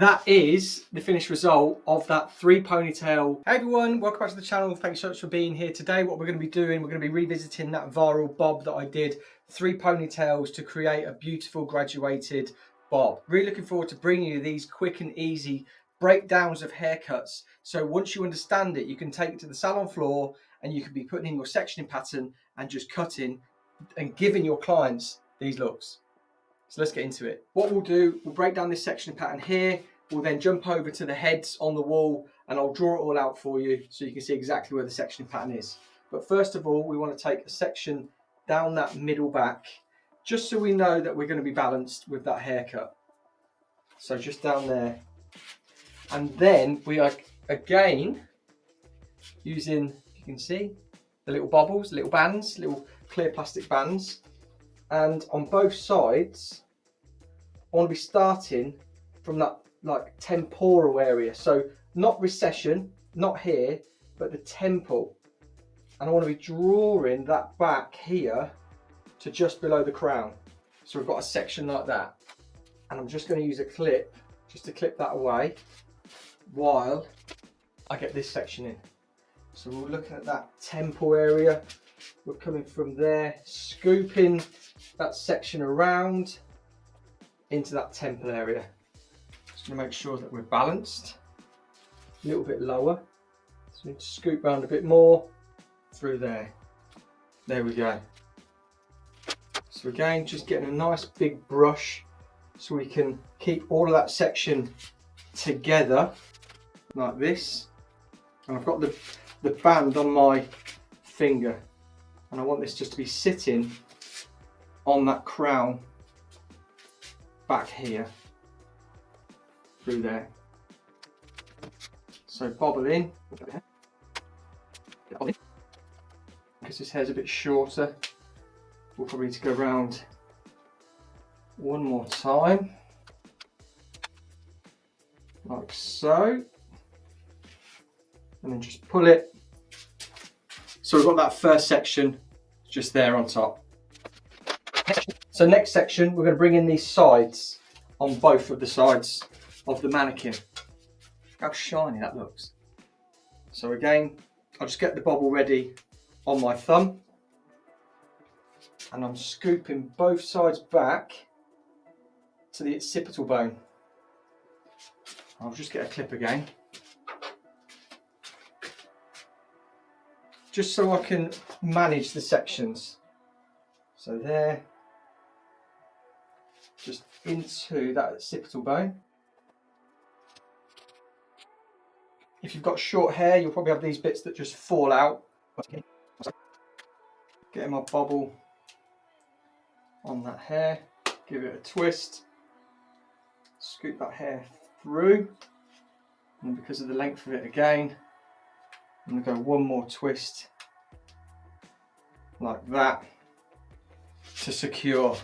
That is the finished result of that 3 ponytail. Hey everyone, welcome back to the channel. Thanks so much for being here. Today what we're going to be doing, we're going to be revisiting that viral bob that I did, 3 ponytails to create a beautiful graduated bob. Really looking forward to bringing you these quick and easy breakdowns of haircuts. So once you understand it, you can take it to the salon floor and you can be putting in your sectioning pattern and just cutting and giving your clients these looks. So let's get into it. What we'll do, we'll break down this sectioning pattern here. We'll then jump over to the heads on the wall and I'll draw it all out for you so you can see exactly where the sectioning pattern is. But first of all, we want to take a section down that middle back, just so we know that we're going to be balanced with that haircut. So just down there. And then we are again using, you can see, the little bobbles, little bands, little clear plastic bands. And on both sides, I want to be starting from that like temporal area. So not recession, not here, but the temple. And I want to be drawing that back here to just below the crown. So we've got a section like that. And I'm just going to use a clip just to clip that away while I get this section in. So we're looking at that temple area. We're coming from there, scooping that section around into that temple area. Just going to make sure that we're balanced. A little bit lower. So we need to scoop around a bit more through there. There we go. So again, just getting a nice big brush so we can keep all of that section together like this. And I've got the band on my finger. And I want this just to be sitting on that crown back here through there. So bobble in, because this hair's a bit shorter. We'll probably need to go around one more time, like so, and then just pull it. So we've got that first section just there on top. So next section, we're going to bring in these sides on both of the sides of the mannequin. Look how shiny that looks. So again, I'll just get the bobble ready on my thumb. And I'm scooping both sides back to the occipital bone. I'll just get a clip again. Just so I can manage the sections. So there, just into that occipital bone. If you've got short hair, you'll probably have these bits that just fall out. Getting my bobble on that hair, give it a twist, scoop that hair through, and because of the length of it again, I'm going to go one more twist like that to secure.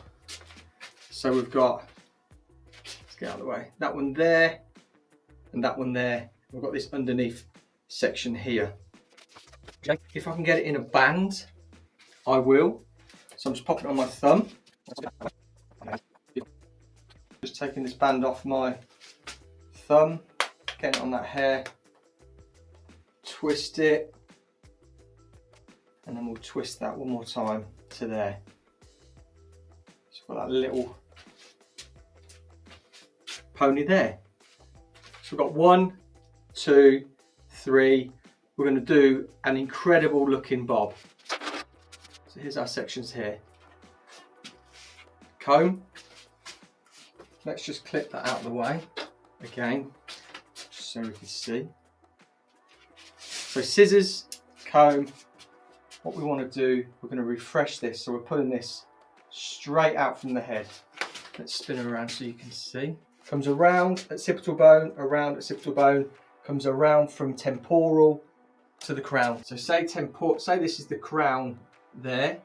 So we've got, let's get out of the way, that one there and that one there. We've got this underneath section here. If I can get it in a band, I will. So I'm just popping it on my thumb. Just taking this band off my thumb, getting it on that hair. Twist it, and then we'll twist that one more time to there. So we've got that little pony there. So we've got 1, 2, 3. We're going to do an incredible looking bob. So here's our sections here. Comb. Let's just clip that out of the way again, just so we can see. So scissors, comb, what we want to do, we're going to refresh this. So we're pulling this straight out from the head. Let's spin it around so you can see. Comes around occipital bone, comes around from temporal to the crown. So say this is the crown there.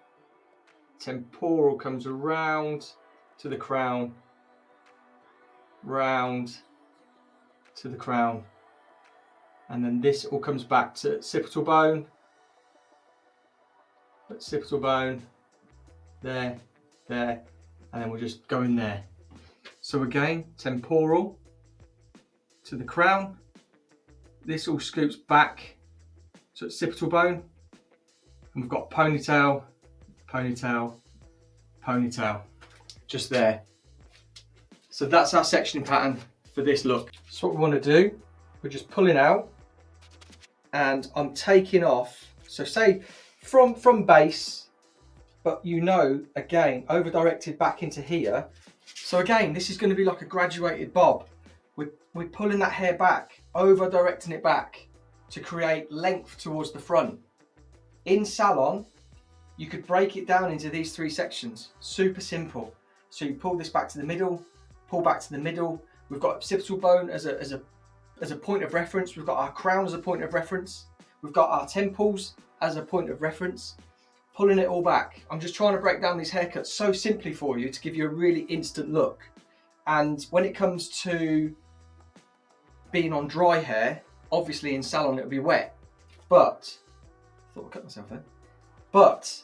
Temporal comes around to the crown, round to the crown. And then this all comes back to occipital bone, there, there, and then we'll just go in there. So again, temporal, to the crown. This all scoops back to its occipital bone. And we've got ponytail, ponytail, ponytail, just there. So that's our sectioning pattern for this look. So what we want to do, we're just pulling out and I'm taking off. So say from base, but you know, again, over directed back into here. So again, this is going to be like a graduated bob. We're pulling that hair back, over directing it back to create length towards the front. In Salon, you could break it down into these three sections. Super simple. So you pull this back to the middle, pull back to the middle. We've got occipital bone as a point of reference. We've got our crown as a point of reference. We've got our temples as a point of reference. Pulling it all back. I'm just trying to break down these haircuts so simply for you to give you a really instant look. And when it comes to being on dry hair, obviously in Salon it'll be wet, but I thought I'd cut myself there. But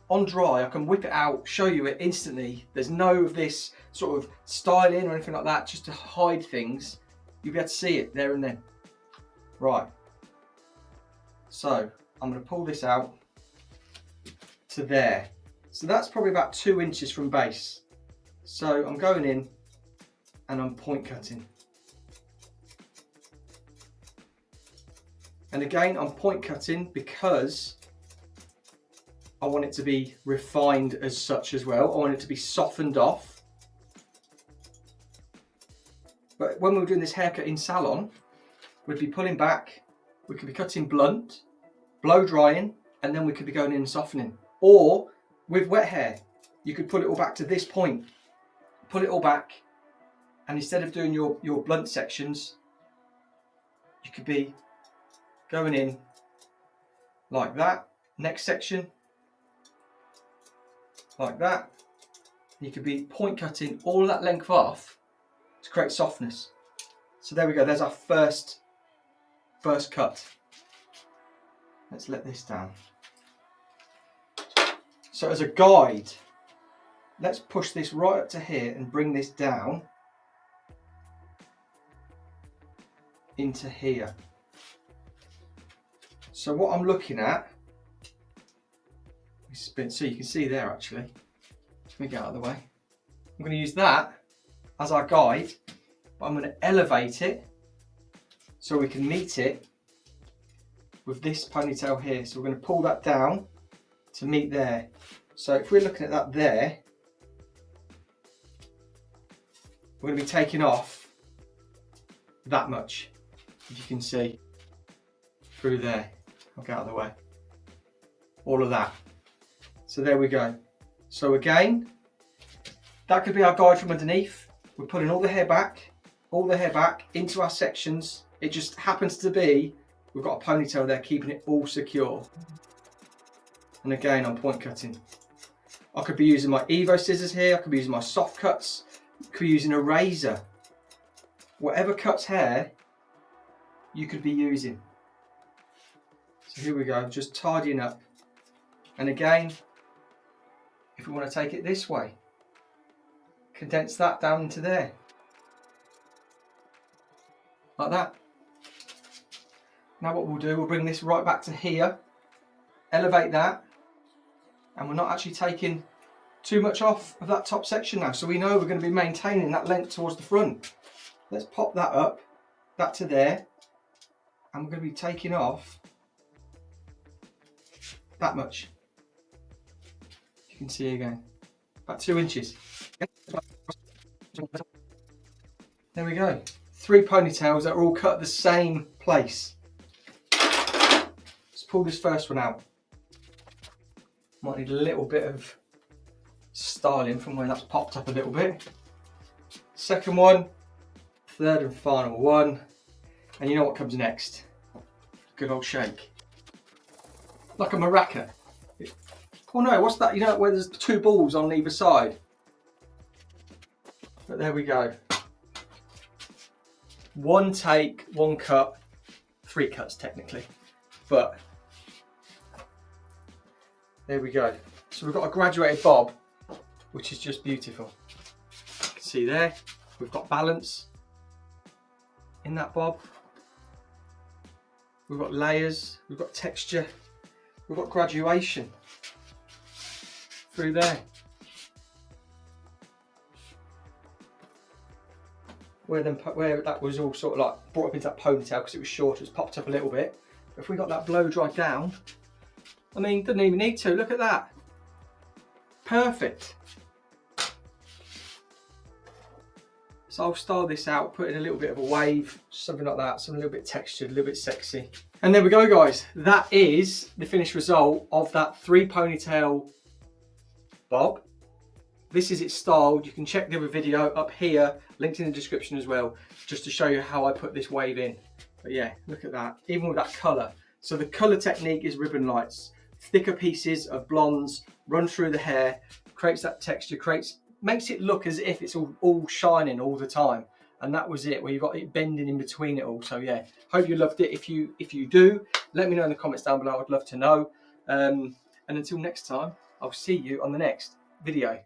on dry, I can whip it out, show you it instantly. There's no of this sort of styling or anything like that, just to hide things. You'll be able to see it there and then. Right. So I'm going to pull this out to there. So that's probably about 2 inches from base. So I'm going in and I'm point cutting. And again, I'm point cutting because I want it to be refined as such as well. I want it to be softened off. But when we were doing this haircut in Salon, we'd be pulling back, we could be cutting blunt, blow drying, and then we could be going in and softening. Or with wet hair, you could pull it all back to this point, pull it all back, and instead of doing your blunt sections, you could be going in like that. Next section, like that. You could be point cutting all of that length off to create softness. So there we go, there's our first cut. Let's let this down. So as a guide, let's push this right up to here and bring this down into here. So what I'm looking at, so you can see there actually, let me get out of the way. I'm going to use that as our guide, but I'm going to elevate it so we can meet it with this ponytail here. So we're going to pull that down to meet there. So if we're looking at that there, we're going to be taking off that much, if you can see, through there. I'll get out of the way. All of that. So there we go. So again, that could be our guide from underneath. We're pulling all the hair back into our sections. It just happens to be, we've got a ponytail there keeping it all secure. And again, I'm point cutting. I could be using my Evo scissors here. I could be using my soft cuts. I could be using a razor. Whatever cuts hair, you could be using. So here we go, just tidying up. And again, if we want to take it this way, condense that down into there. Like that. Now what we'll do, we'll bring this right back to here, elevate that, and we're not actually taking too much off of that top section now. So we know we're going to be maintaining that length towards the front. Let's pop that up, that to there, and we're going to be taking off that much. You can see again, about 2 inches. There we go. 3 ponytails that are all cut the same place. Let's pull this first one out. Might need a little bit of styling from where that's popped up a little bit. Second one, third and final one. And you know what comes next? Good old shake. Like a maraca. Oh no, what's that? You know where there's 2 balls on either side? But there we go. 1 take, 1 cut, 3 cuts technically. But there we go. So we've got a graduated bob, which is just beautiful. You can see there, we've got balance. in that bob. We've got layers, we've got texture, we've got graduation through there. Where that was all sort of like brought up into that ponytail because it was short, it's popped up a little bit. But if we got that blow dry down, I mean, doesn't even need to, look at that. Perfect. So I'll style this out, put in a little bit of a wave, something like that, something a little bit textured, a little bit sexy. And there we go, guys. That is the finished result of that 3 ponytail bob. This is it styled. You can check the other video up here, linked in the description as well, just to show you how I put this wave in. But yeah, look at that, even with that colour. So the colour technique is ribbon lights. Thicker pieces of blondes run through the hair, creates that texture, makes it look as if it's all shining all the time. And that was it, where you've got it bending in between it all. So yeah, hope you loved it. If you do, let me know in the comments down below. I'd love to know. And until next time, I'll see you on the next video.